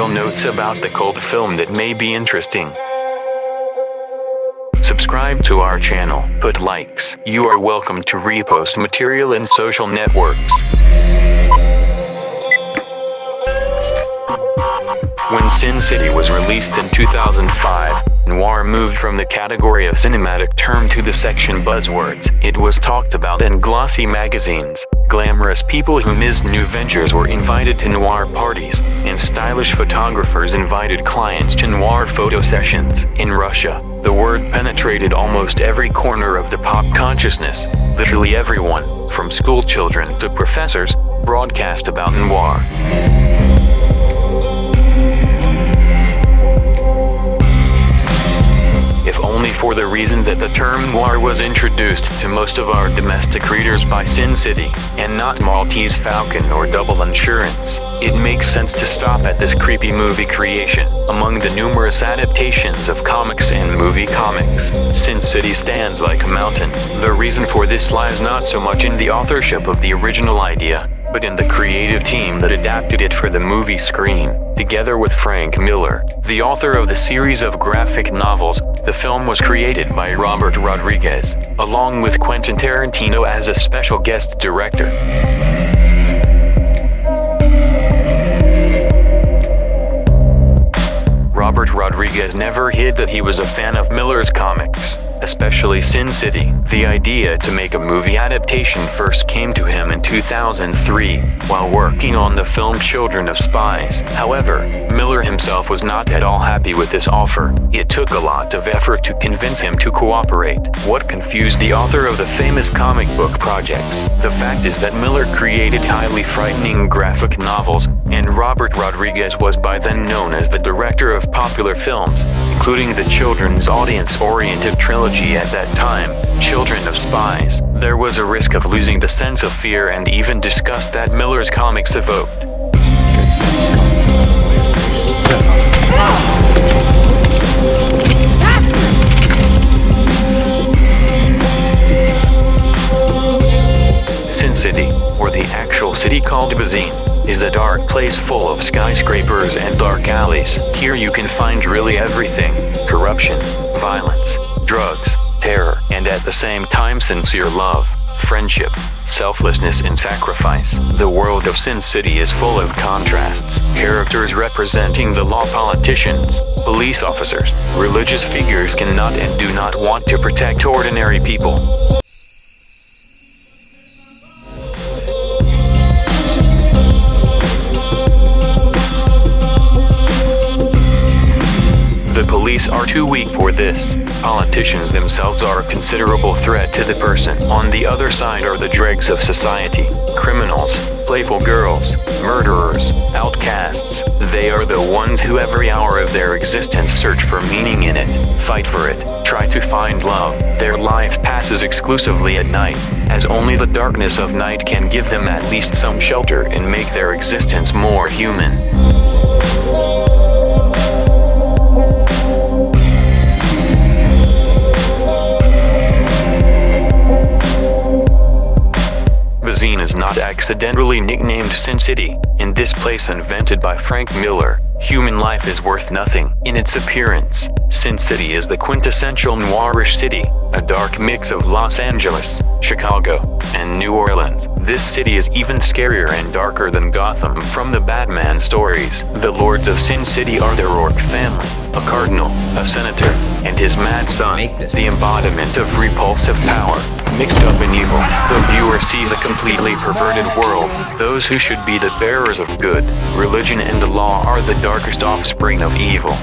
editorial notes about the cult film that may be interesting. Subscribe to our channel, put likes. You are welcome to repost material in social networks. When Sin City was released in 2005, noir moved from the category of cinematic term to the section buzzwords. It was talked about in glossy magazines. Glamorous people who missed new ventures were invited to noir parties, and stylish photographers invited clients to noir photo sessions. In Russia, the word penetrated almost every corner of the pop consciousness. Literally everyone, from school children to professors, broadcast about noir. If only for the reason that the term noir was introduced to most of our domestic readers by Sin City, and not Maltese Falcon or Double Insurance. It makes sense to stop at this creepy movie creation. Among the numerous adaptations of comics and movie comics, Sin City stands like a mountain. The reason for this lies not so much in the authorship of the original idea, but in the creative team that adapted it for the movie screen. Together with Frank Miller, the author of the series of graphic novels, the film was created by Robert Rodriguez, along with Quentin Tarantino as a special guest director. Robert Rodriguez never hid that he was a fan of Miller's comics, especially Sin City. The idea to make a movie adaptation first came to him in 2003, while working on the film Children of Spies. However, Miller himself was not at all happy with this offer. It took a lot of effort to convince him to cooperate. What confused the author of the famous comic book projects? The fact is that Miller created highly frightening graphic novels, and Robert Rodriguez was by then known as the director of popular films, including the children's audience-oriented trilogy at that time, Children of Spies. There was a risk of losing the sense of fear and even disgust that Miller's comics evoked. Sin City, or the actual city called Bazin, is a dark place full of skyscrapers and dark alleys. Here you can find really everything: corruption, violence, drugs, terror, and at the same time sincere love, friendship, selflessness and sacrifice. The world of Sin City is full of contrasts. Characters representing the law, politicians, police officers, religious figures cannot and do not want to protect ordinary people. The police are too weak for this. Politicians themselves are a considerable threat to the person. On the other side are the dregs of society, criminals, playful girls, murderers, outcasts. They are the ones who every hour of their existence search for meaning in it, fight for it, try to find love. Their life passes exclusively at night, as only the darkness of night can give them at least some shelter and make their existence more human. Bazin is not accidentally nicknamed Sin City. In this place invented by Frank Miller, human life is worth nothing. In its appearance, Sin City is the quintessential noirish city, a dark mix of Los Angeles, Chicago, and New Orleans. This city is even scarier and darker than Gotham from the Batman stories. The lords of Sin City are the Rourke family, a cardinal, a senator, and his mad son, the embodiment of repulsive power, mixed up in evil. The viewer sees a completely perverted world. Those who should be the bearers of good, religion and the law are the darkest offspring of evil.